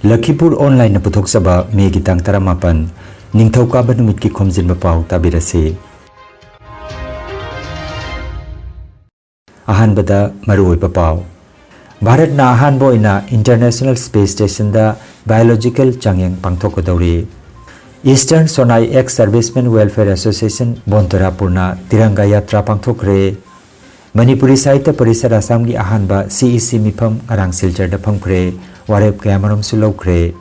Lakhipuronline puthokchaba May gi tang 18 ningthaukaaba numit ki Khomjinba Pao tabirasi. Ahanbada maruoiba Pao. Bharat na ahanbo ina International Space Station da biological changyang pangthokadauri. Eastern Sonai Ex-Servicemen Welfare Association Bontarapurna Tiranga Yatra pangthokre. Manipuri Sahitya Parisad Assam gi ahanba CEC mifam arang silchar da phamkre warep kayamarom sulaukre.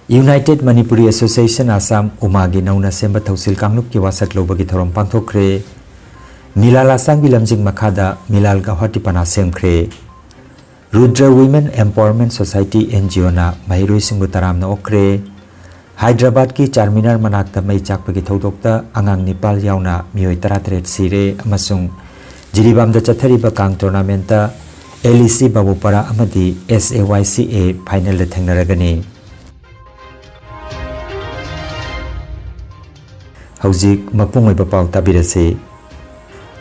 United Manipuri Association Assam umagi nauna semba thausil kanglup ki wasat lobagi thorom pangthokre. Milal Assam gi lamjing makhada Milal Gauhati pana semkre. Rudra Women Empowerment Society NGO na mahiroi singbu taram na okre. Hyderabad ki Charminar manakta mai chakpagi thodokta angang Nepal yauna mioi 13 sire amasung Jiribamda chathariba kang tournament ta LEC Babupara amadi SAYCA final da thengnaragani. Haujik mapungoi ba pau tabirase.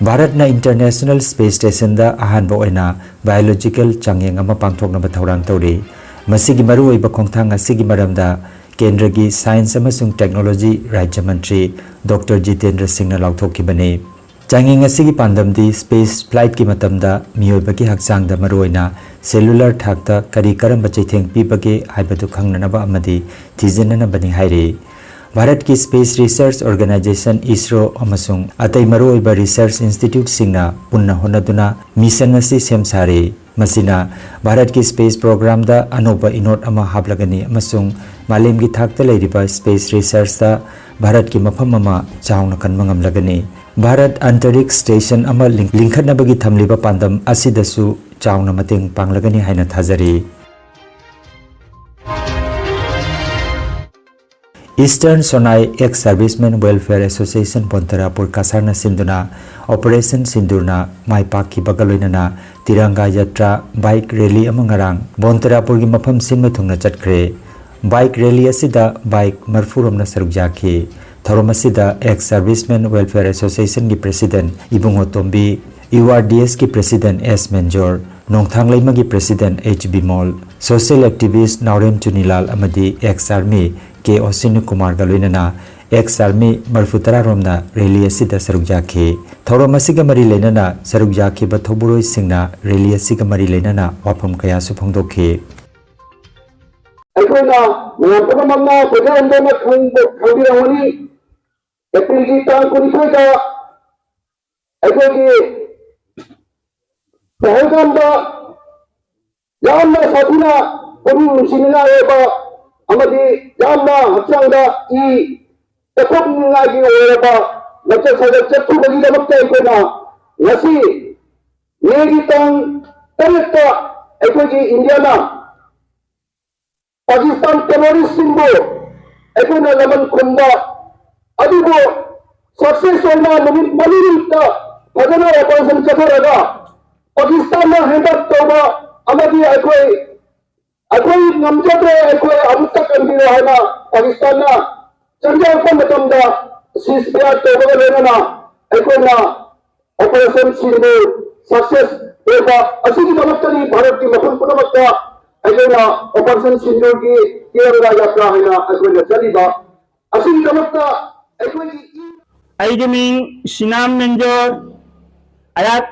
Bharat na International Space Station da ahanba oina biological changyang ama pangthokna ba thaurang tawri. Masigi maruoi ba khongthang asigi maramda Kendra gi Science amasung Technology Rajya Mantri Dr. Jitendra Singh na lauthokibani. Changyang asigi pandamdi space flight ki matamda miyoiba ki hakchang da maruoina cellular thakta kari karamba chaitheng pibage haibadu khangnanaba amadi thijenana bani haire. Bharat ki Space Research Organization ISRO amasung atai maruoiba research institute singna punna honaduna mission asi semsare. Masina Bharat ki space program da anoba inot ama hablagani amasung malem gi thakta leiriba space research da Bharat ki mafam ama chauna kan mangam lagani. Bharat Antariksh Station ama linkhatnabagi thamliba pandam asidasu chauna mateng panglagani haina thajari. Eastern Sonai Ex-Servicemen Welfare Association Bontarapur Kasarna Sinduna Operation Sindurna Maipak ki bagaloinana Tiranga Yatra Bike Rally amangarang Bontarapur gi mafam sinma thungna chatkre. Bike rally asida bike marfuromna sarukjaki. Thorom asida Ex-Servicemen Welfare Association ki President Ibungo Tombi, URDS ki President S. Menjor, Nongthang Laima ki President H. Bimol, Social Activist Naurem Chunilal amadi Ex-Army K. Osinu Kumar Galoinana, Ex-Army Marfutara Romna rally asida sarukjaki. Thorom asiga mari lenana sarukjaki ba thoburoi singna rally asiga mari lenana wapam kaya suphongdokhe. Aikoina nangapamamna pejandana khangbirawani April ki tang 25 ka aikogi Pahalgam da yamna sathina puri sinina eba amadi yamna hakchang da I takhopna gi oraba lacha saga chattu bagi da makta aikoina ngasi negi tang tarita aikogi India na Pakistan terrorist simbo aikoina laman khunda adibo success hoina manipur fajana operation chatharaga Pakistan na hand up toba amadi akoi namjadre akoi amutta kandira haina Pakistan na chanjal pa matamda ceasefire toba lenana aikoina operation simbo success eba asigi damaktani bharat ki mafam punamakta aikoina operation simbo ki tiranga yatra haina aikoina chaliba asigi damakta Aigiming Sinam Menjor Ayat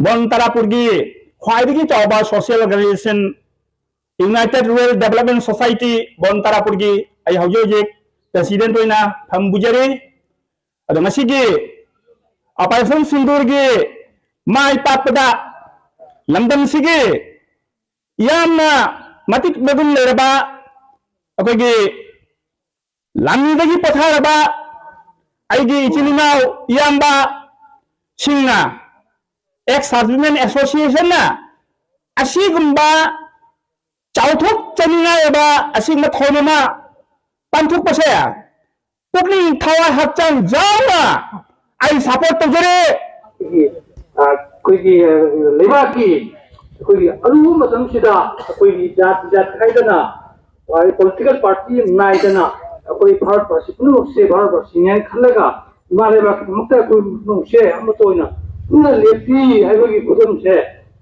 Bontarapurgi Khwaidigi Chauba Social Organization United Rural Development Society Bontarapurgi Ay Haujojik President Wina Thambujari Adomasigi Operation Sindurgi Mai Papada London Sigi Yamna Matik Begun Leraba Akogi Lamidagi Potharaba Aigi Chilinau Yamba Singna Ex-Servicemen Association na Asigumba Chauthok Chanina ba Asigma Thonama Panthuk Pasaya Pukling Tawa Hakchang Jawa I support to Jere Kuigi Levaki Kuigi Alu Masamsida Kuigi Jat Kaidana why political party Naidana कोई भारत वर्ष पुनः से भारत वर्ष न्याय खलेगा हमारे बात मुक्ता कोई no से हम तो ना पुनः लेती है कोई कुछ से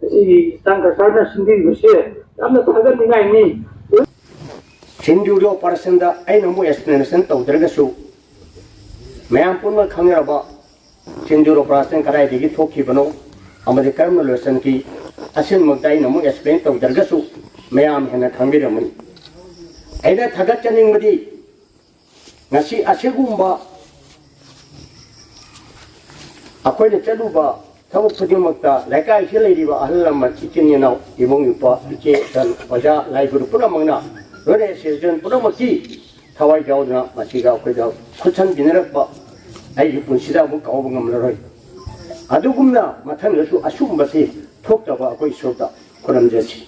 इसी संघर्ष करना सिंधी विषय हमने थगन नहीं Sinjuri operation da ay namu explanation tawdragasu mayam punma khangraba Sinjuri operation karai digi thoki bano amade karam lesson ki asin magdai namu explain tawdragasu mayam hena khangbiramani aina thagat chaning madi ngasi asegumba akoy le chaluba thamu phudimakta laikai hilaiba ahlamma ichinyana ibong upa iche dan oja laiguru puramangna Rode season puramaki thawai jawna masiga akoy jaw khutsan binarakba ai punsida bu kaw ngamlaroi adugumna mathangasu asumbasi thokdaba akoy sota koramjasi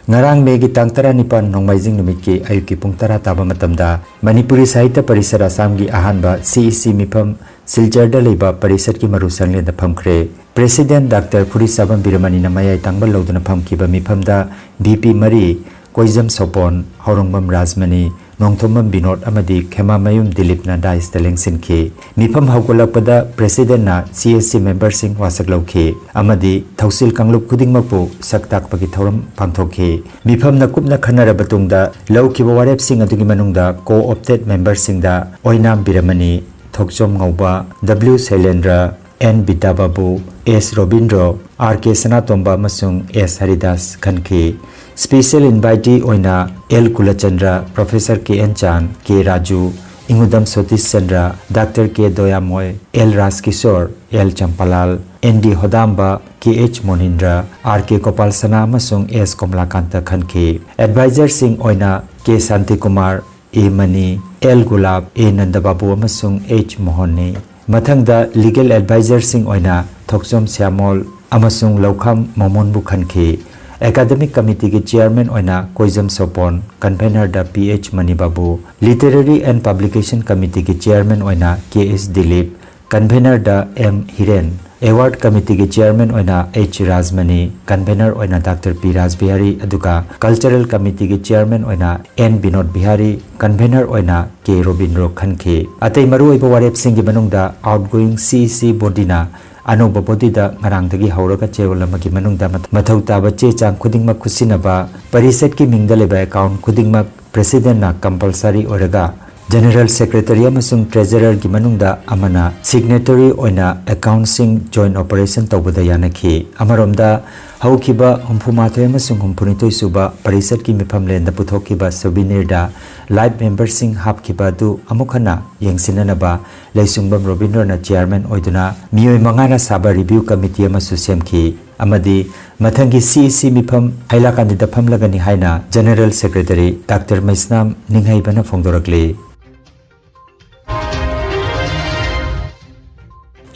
Ngarang Megi tang tara nipan nongmaijing numit ki ayuki pung tara taba matamda Manipuri Sahitya Parisad Assam gi ahanba CEC mifam silchar da leiba parisad ki maru sangle da phamkhre President Dr. Puri Sabam Biramani na mayai tangbal loduna phamkiba mifam da BP Mari Koizam Sopon Horongbam Rajmani Nongthomam Binod amadi Khema Mayum Dilip na dais teleng sinki mifam haukolakpada President na CSC member sing wasak lauke amadi thausil kanglup kuding mapu saktak pagi thoram pangthoke mifam na kupna khanara batungda laukiba warep sing adugi manungda co-opted member sing da Oinam Biramani Thokchom Ngauba W Sailendra N Bidababu S Robindro R K Sanatomba Masung S Haridas Khanke Special invitee oina L Kulachandra Professor K N Chan K Raju Ingudam Sotish Chandra Dr K Doyamoy L Raskishore L Champalal N D Hodamba K H Monindra R K Kopal Sana Masung S Komlakanta Khanke Advisor Sing oina K Santi Kumar A Mani L Gulab A Nandababu Masung H Mohoni Mathangda Legal Advisor Sing oina Thoksom Syamol Amasung Laukham Momonbu Khanke Academic Committee ki Chairman oina Koizam Sopon Convener da PH Manibabu Literary and Publication Committee ki Chairman oina KS Dilip Convener da M Hiren Award Committee ki Chairman oina H Rajmani Convener oina Dr P Rajbihari aduka Cultural Committee ki Chairman oina N Binod Bihari Convener oina K Robindro Khanke Atay maru oiba warep singi manungda outgoing CEC body na Anoba body da ngarang dagi hauraga chewala magi manungda mathau taba che chang khudingma khusinaba parisad ki mingda leba account khudingma president na compulsory oraga General Secretary amasung Treasurer gi manungda amana signatory oina accounting joint operation tawbada yanakhi amaromda haukiba humfumathoi amasung humpunitoi suba parisad ki mifam lenda puthokiba souvenir da live member sing hapkiba du amukhana yengsinanaba leisungba Robindro na chairman oiduna miyoi mangana saba review committee amasu semki amadi mathangi CEC mifam hailakandi da phamlagani haina General Secretary Dr Maisnam Ninghaibana phongdorakle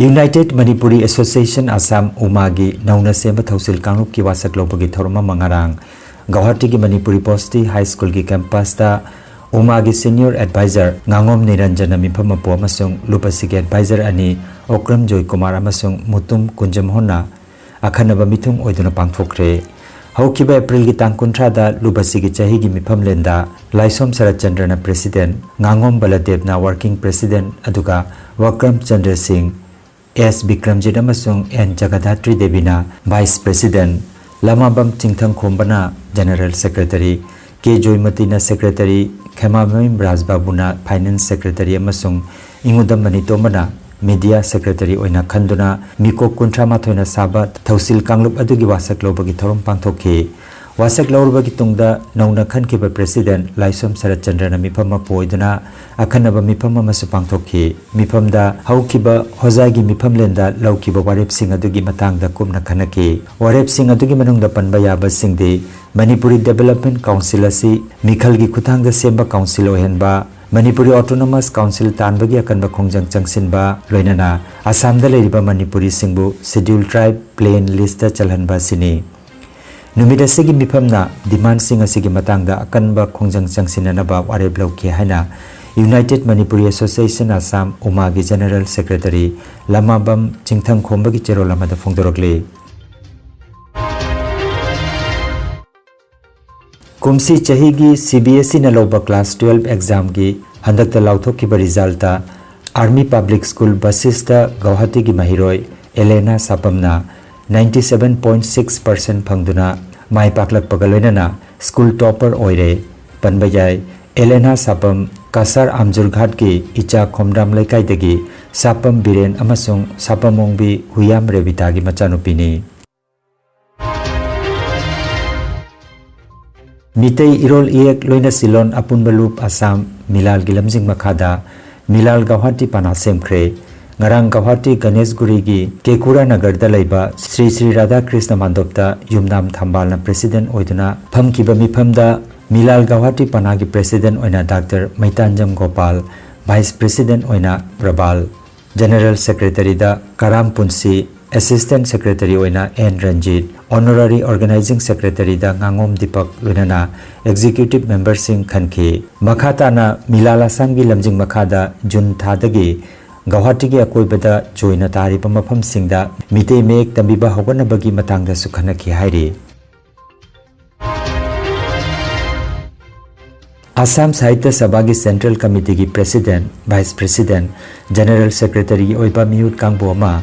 United Manipuri Association Assam Umagi Nauna Semba Thausil Kanglup ki wasak lobagi thorma mangarang Guwahati ki Manipuri Posti High School ki campus da Umagi Senior Advisor Ngangom Niranjana Mifam Apo amasung Lupasiki Advisor ani Okram Joy Kumar amasung Mutum Kunjam Hona akhanaba mithung oiduna pangthokre haukiba April ki tang kunthra da Lupasiki chahi gi mifam lenda Laisom Sarachandra na President Ngangom Baladev na Working President aduga Wakram Chandra Singh S. Bikramjit amasung N. Jagadhatri Devina Vice President Lamabam Chingthang Khombana General Secretary K. Joymati na Secretary Khemamim Rajbabuna Finance Secretary amasung Ingudam Manitomana Media Secretary oina khanduna Miko Kuntra Mathoina Saba Thausil Kanglup adugi wasak lobagi thorom pangthokhe wasak lawrbagi tungda nauna khankiba President Laisom Sarachandra na mifam poiduna akhanaba mifam amasu pangthokhe mifamda haukiba hozagi mifam lenda laukiba warep sing adugi matangda kumna khanake warep sing adugi manungda panba yaba singde Manipuri Development Council asi mikhalgi khuthangda semba council ohenba Manipuri Autonomous Council tanbagi akanba khongjang changsinba loinana Assamda leiriba Manipuri singbu Scheduled Tribe Plain List chalhanba sini Numida sigi mifamna demand sing asigi matangda akanba khongjang changsinanaba warep lauke haina United Manipuri Association Assam Umagi General Secretary Lamabam Chingthang Khombagi chero lamada phongdorokle Kumsi chahigi CBSE na loba class 12 exam gi handakta lauthokiba result ta Army Public School Basista Guwahati gi mahiroi Elena Sapamna 97.6% phangduna mai paklak pagaloinana school topper oire panbayai Elena Sapam Kasar Amjurghat ki Icha Khomdam Laikai dagi Sapam Biren amasung Sapamongbi Huyam Revita gi machanupini Mitei Irol Iek Loina Silon Apunbalup Assam Milal Gilamjing Makhada Milal Gauhati Pana Semkre Ngarang Gauhati Ganeshguri gi Kekura Nagar da laiba Sri Sri Radha Krishna Mandopta Yumnam Thambalna President oiduna phamkiba mifamda Milal Gauhati Panagi President oina Dr. Maitanjam Gopal Vice President oina Prabal General Secretary da Karam Punsi Assistant Secretary oina N Ranjit Honorary Organizing Secretary da Ngangom Deepak Lunana Executive Member Sing Khanki Makhata na Milal Assam gi lamjing makhada Jun thadagi Gauhati gi akoibada joina tariba mafam singda mitei mek tambiba hogana bagi matangda sukhana ki hairi Assam Sahitya Sabha gi Central Committee gi President, Vice President, General Secretary gi oiba miyut kangboma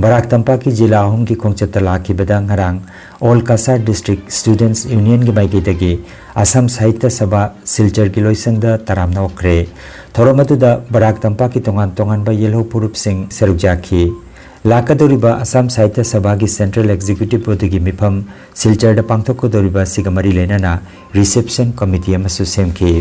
Barak Tampak ki jila ahum ki khongchata lakhibada ngarang All Cachar District Students Union gi maigidagi Assam Sahitya Sabha silchar gi loisangda taramna okre thoromatuda Barak Tampak ki tongan ba yelho purup sing serukjaki Lakadoriba Assam Sahitya Sabha gi Central Executive Body gi mifam silchar da pangthokodoriba sigamari lenana Reception Committee amasu semki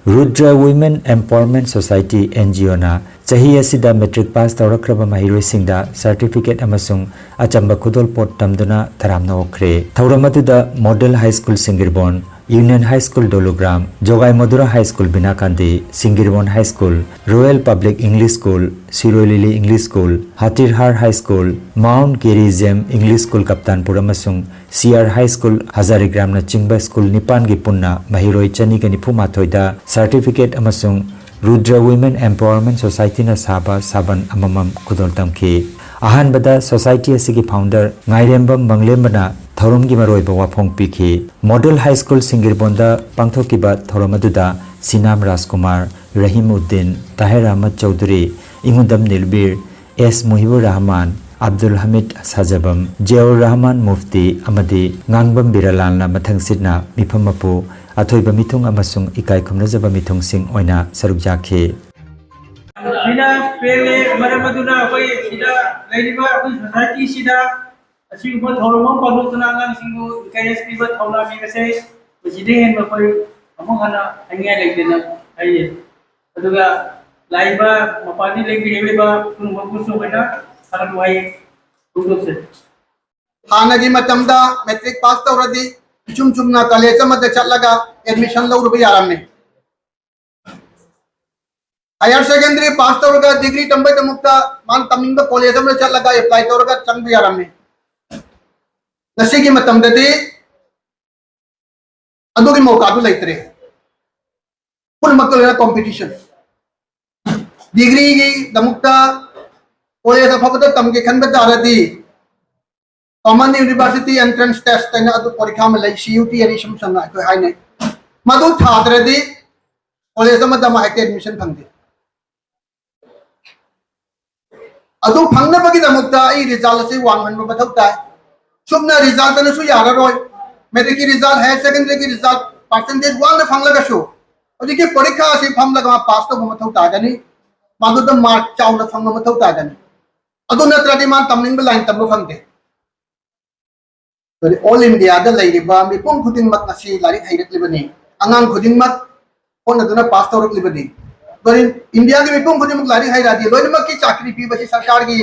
Rudra Women Empowerment Society NGO na chahi asida metric pass tawrakraba mahiroi singda certificate amasung achamba khudol pot tamduna tharamna okre thauramatuda Model High School Singirbon Union High School Dologram, Jogai Madura High School Binakandi, Singirbon High School, Royal Public English School, Sirolili English School, Hatirhar High School, Mount Gerizem English School Kaptanpur amasung CR High School Hazarigram na Chingba School Nipan gi punna mahiroi chani ga nifu mathoida certificate amasung Rudra Women Empowerment Society na saban amamam kudol tamki ahan bada society asigi founder Ngairembam Manglembana Thorom gi maroi bawa phong pikhi Model High School Singirbonda pangthokiba thoromaduda Sinam Rajkumar Rahim Uddin Tahir Ahmad Chaudhary Ingudam Nilbir S Muhibur Rahman Abdul Hamid Sajabam Jaur Rahman Mufti Amadi Ngangbam Biralalna mathang sidna mifamapu athoiba mithung amasung ikai khumnajaba mithung sing oina sarukjakhi Sida pele maramaduna koi sida lairiba koi society sida asigbo thoromam pabutuna ngang singu KSP ba thawna mi kase bajide hen ba koi among hana angai laidena ai aduga laiba mapani legi hebe ba kun bakusu bena saran wai dugse hana gi matamda metric pass tawradi chumna college amada chatlaga admission lawruba yaramne Higher secondary pass tawrga degree tambai tamukta man tamingba college amada chatlaga apply tawrga changbu yaramne Nasigi matamdadi adugi mauka du laitre pun makala competition degree gi damukta college afabata tamge khanba daradi Common University entrance test tena adu parikha ma lai CUT ani shamsanga ko haine madu thadradi college ma dama hekte admission phangde adu phangna bagi damukta ai result se wang han ba thau ta subna result na su yara roi metric result higher secondary ki result percentage wang na phangla ga shu adu ke parikha se phangla ga pass to ma thau ta gani madu da mark chaw na phangma ma thau ta gani adu natradi man tamning ba line tamlo phangde All India da lairiba mi pong khuding mak nasi lari hairat libani angang khuding mak pon aduna pass tawrak libani But India ki mi pong khuding mak lari hairadi loina mak ki chakri pi basi sarkar gi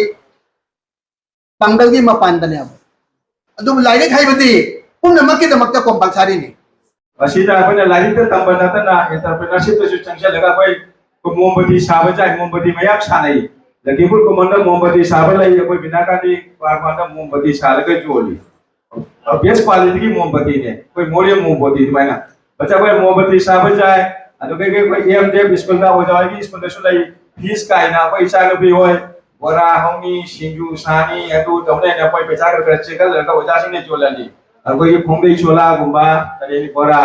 tanggal gi mapan dane ab adu lari haibati pun mak ki damak ta compulsory ni Asida apna lari ta tambana ta na entrepreneurship to changsha laga koi ko mombati saba jai mombati mayam sanai Lakhipuर ko manda mombati saba lai koi binaka ni parmanda mombati salaga joli best quality की मोमबत्ती ने कोई मोरियम मोमबत्ती दिमाना बच्चा कोई मोमबत्ती साब जाए अदो के कोई एम देव स्कूल का हो जाएगी स्कूल में सुलाई फीस का ना कोई चालू भी होए बोरा होंगी सिंजू सानी अदो दमने ने कोई बेचा कर चेकल लड़का हो जा सिंह चोलानी अब कोई फोंगे चोला गुंबा तले बोरा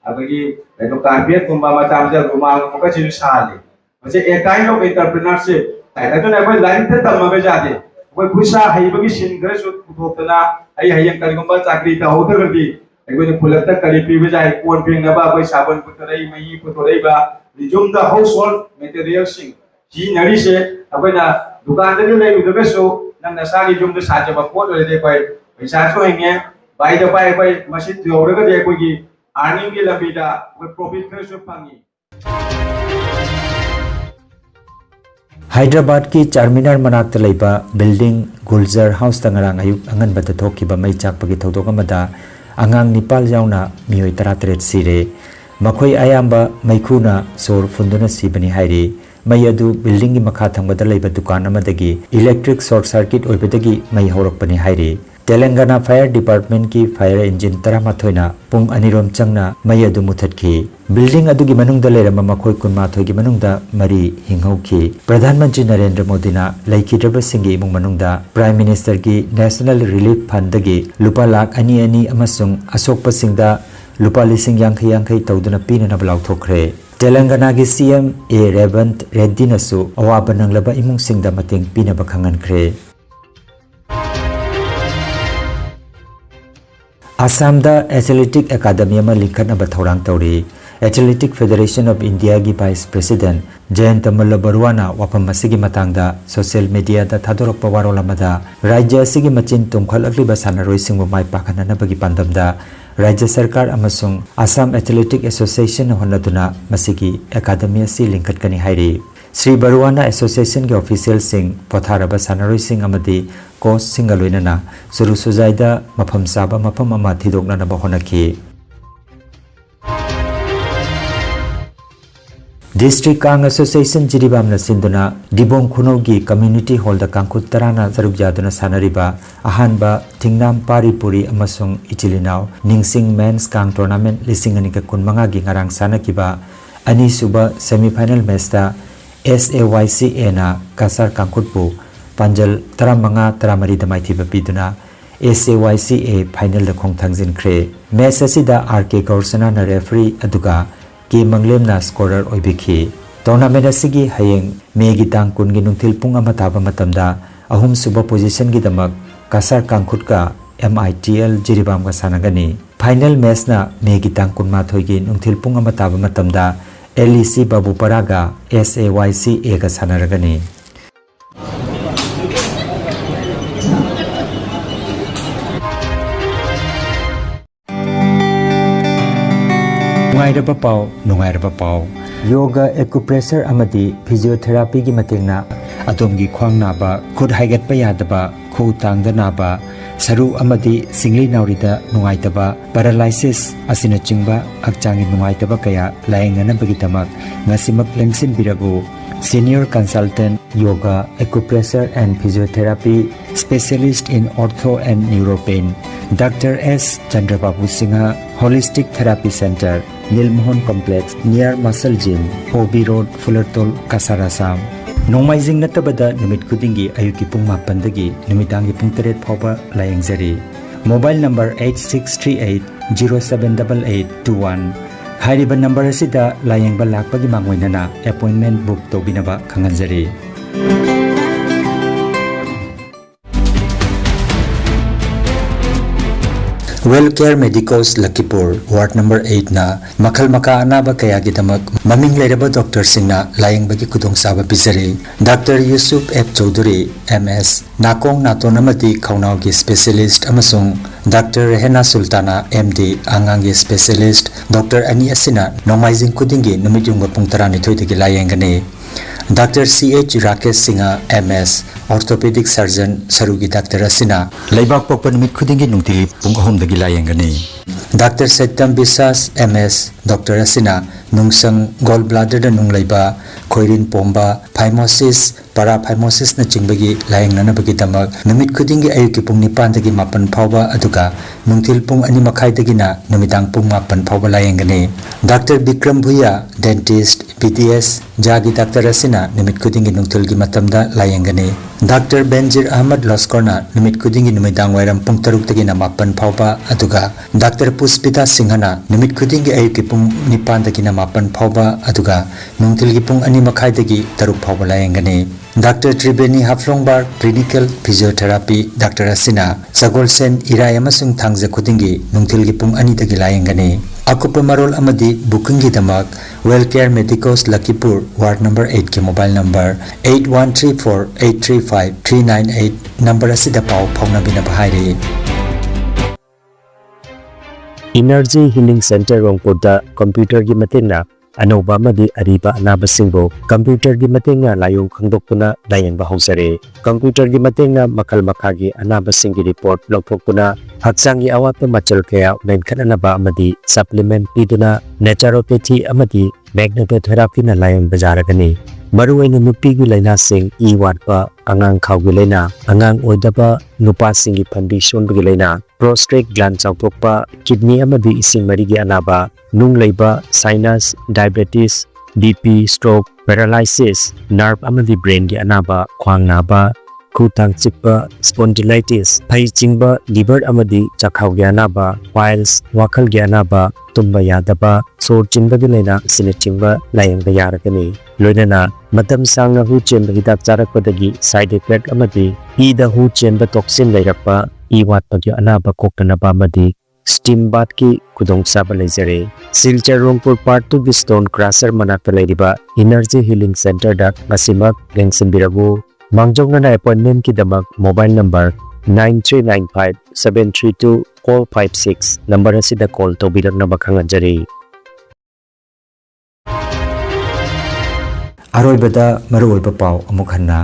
अब की तो कारपेट गुंबा macam गुंबा मुका चिल साले बच्चे एक काइंड ऑफ एंटरप्रेन्योरशिप है तो ना कोई लाइन थे तब में जाते कोई खुशा हाइबगी सिन घर सु पुथोकना आई हायंग करिगुंबा चाकरी ता होदगरदी अगोने फुलकता करी पीबे जाय कोन पिंगनाबा कोई साबन पुतरई मई पुतरईबा जुमदा हाउसहोल्ड मटेरियल सिंग जी नरी से अबना दुकान दे ले उदगसो नंग नसागी जुमदा साजबा पोट ओले कोई पैसा सो हेंगे बाय द बाय कोई मशीन जोरगा दे कोई अर्निंग की लबीदा कोई प्रॉफिट कर सो फंगी हैदराबाद की चारमीनार मनाक्ता लेबा बिल्डिंग गुलजार हाउस तंगरांग अयुक अंगनबद थोकिबा मई चाकपगी थौदोक अमदा अंगांग निपाल यावना मियोय 13 सिरे मखोय अयाम्बा मैखुना सोर फुंदुना सिबनी हाइरे मई अदु बिल्डिंग की मखा थंगबदा लेबा दुकान अमदगी इलेक्ट्रिक शॉर्ट सर्किट ओइबदगी मई हौरकपनी हाइरे तेलंगाना फायर डिपार्टमेंट की फायर इंजिन 13 पुंग अनिरोम चंगना मई अदु मुथतखी बिल्डिंग अदुगी मनुंगदा लेरम मखोय 19 की मनुंगदा मरी हिंगौखी प्रधानमंत्री नरेंद्र मोदी ना लैखिद्रबसिंगी इमुंग मनुंगदा प्राइम मिनिस्टर की नेशनल रिलीफ फंड दगी लुपा लाख अनि अनि अमसुंग असोकपसिंगदा लुपा लिसिंग यांखै यांखै तौदुना पीनना बलाउथोखरे तेलंगाना की सीएम ए रेवंत रेड्डी नसु अवाब नंगलबा इमुंग सिंगदा मतेंग पीनबा खंगनखरे assam da athletic academy ma linkhatnaba thorang tawri athletic federation of india gi vice president jayant mallabarwana wapam asigi matangda social media da thadorokpa warolamada rajya asigi machin tumkhalakliba sanaroi singbu mai pakhananabagi pandamda rajya sarkar amasung assam athletic association honaduna masigi academy asi linkhatkani hairi Sri Baruana Association के official Singh पथारबा सानरोई Singh अमदी coach Singh लोइनना सुरु सुजाइदा मफम साबा मफम अमा थिदोकना बहोनकी District Kang Association Jiribam na sinduna Dibong Kunogi Community Hall da Kangkut Tarana Zaruk Jaduna Sanariba Ahanba Tingnam Paripuri amasung Ichilinao Ningsing Men's Kang Tournament Lisinganika Kunmanga gi ngarang sanakiba Ani suba semi-final match da SAYCA na Cachar Kangkutpu Panjal 13-13 damai thiba piduna SAYCA final da khongthangjin khre match asida RK Kaursana na referee aduga ki manglem na scorer oibikhi tournament asigi hayeng May gi tang kun gi nungthil pung ama taba matamda ahum suba position gi damak Cachar Kangkut ka MITL Jiribam ga sanagani final match na May gi tang kun ma thoi gi nungthil pung ama taba matamda LEC Babu Paraga SAYCA ga sanaragani Nungairaba Pao Yoga acupressure amadi physiotherapy gi matingna adomgi khwang naba khud haigat pa yadaba khu tangda naba saru amadi singli naurida nungaitaba paralysis asina chingba akchangi nungaitaba kaya laingana bagi tamak ngasimak lengsin birabu senior consultant yoga acupressure and physiotherapy specialist in ortho and neuropain Dr. S. Chandrababu Singha Holistic Therapy Center Nilmohon Complex near Muscle Gym Hobi Road Fullertol Cachar Assam Nomaizing natabada numit kudingi ayuki pung mapandagi numitangi pung 3 phawba layangjari mobile number 8638078821 hairiba number asida layangba lakpagi mangoinana appointment book tobinaba khanganjari Wellcare Medicals Lakhipur Ward number 8 na Makhal Maka Anaba Kaya Gidamak Maming Leraba Dr. Singna Layang Bagi Kudong Saba Bizari Dr. Yusuf F. Chaudhary MS Nakong Natonamati Kaunaugi Specialist Amasung Dr. Rehena Sultana MD Angangi Specialist Dr. Ani Asina Nomaizing Kudingi Numidunga Pungtarani Thoitigi Layangani Dr. C.H. Rakesh Singha MS Orthopedic Surgeon Sarugi Dr. Asina Laibak Pokpa Numit Kudingi Nungtili Pung Ahum Dagi Layangani Dr. Satyam Bisas MS Dr. Asina Nungsang Gallbladder da Nunglaiba Khoirin Pomba Phimosis Paraphymosis na Chingbagi Layangnana Bagi Damak Numit Kudingi Ayuki Pung Nipan Dagi Mapan Phawba Aduga Nungtil Pung Ani Makhai Dagi na Numitang Pung Mapan Phawba Layangani Dr. Bikram Bhuya Dentist BDS Jagi Dr. Asina Numit Kudingi Nungtil Gi Matamda Layangani Dr. Benjir Ahmad Loskorna numit kudingi numidang wairam pung taruk tagi na mapan phauba aduga Dr. Puspita Singhana numit kudingi ayuki pung nipan tagi na mapan phauba aduga nungtilgi pung ani makai tagi taruk phauba layangani Dr. Tribeni Haflongbar Clinical Physiotherapy Dr. Asina Sagol Sen Irai amasung thangja kudingi nungtilgi pung ani tagi layangani Akupa marol amadi booking ki damak Wellcare Medicos Lakhipur Ward number 8 ki mobile number 8134835398 number asida pau phawna bina bahairi Energy Healing Center Rongpurda computer gi matenga anoba madi ariba anaba singbo computer gi matenga layong khangdokpuna dayang bahusare computer gi matenga makal makhagi anaba singi report lokpuna haksangi awata machal kaya nen khananaba amadi supplement piduna naturopathy amadi magnetotherapy na layong bajaragani maruwaina nupi gi laina sing I watpa angang khawgi laina angang oidaba nupa singi phandi shonbagi laina prostate gland chawtokpa kidney amadi ising mari gi anaba nung leiba sinus diabetes BP stroke paralysis nerve amadi brain gi anaba khwang naba khutang chikpa spondylitis phai chingba liver amadi chakhau gi anaba piles wakhal gi anaba tumba yadaba sor chingba gi laina sine chingba layang da yarakani loinana matam sangna hu chemba hidak charakpadagi side effect amadi ida hu chemba toxin leirakpa I watpa gi anaba koktanaba amadi steam bath ki kudong saba lejare silchar rongpur part 2 stone crusher manakta leiriba energy healing center da masimak lengsin birabu mangjongna appointment ki damak mobile number 9395732456 number asida call to birakna bakhanganjari Aroibada maruoiba pau amukhanna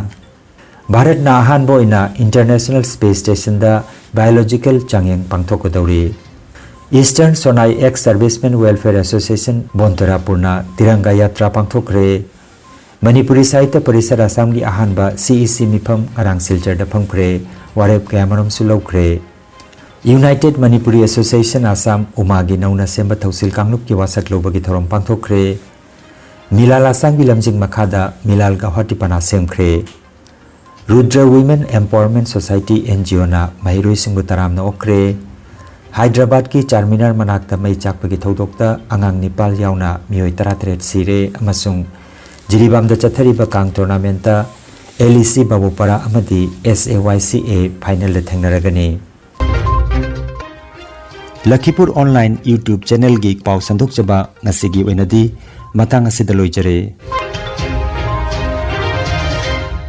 Bharat na ahanbo ina International Space Station da biological changyang pangthokodawri Eastern Sonai Ex Servicemen Welfare Association Bontarapurna Tiranga Yatra pangthokre Manipuri Sahitya Parisad Assam gi ahanba CEC mifam arang silchar da phangkre warep kayamarom sulaukre United Manipuri Association Assam umagi nauna semba thausil kanglup ki wasak lobagi thorom pangthokre Milal Assam gi lamjing makhada Milal Gauhati pana semkre Rudra Women Empowerment Society NGO na mahiroi singbu taram na okre Hyderabad ki Charminar manakta mai chakpagi thodokta angang Nepal yauna mioi 33 sire amasung Jiribam da chathariba kang tournament ta LEC Babupara amadi SAYCA final da thengnaragani Lakhipuronline YouTube channel gi pau sandok jaba ngasigi oinadi matang asida loijare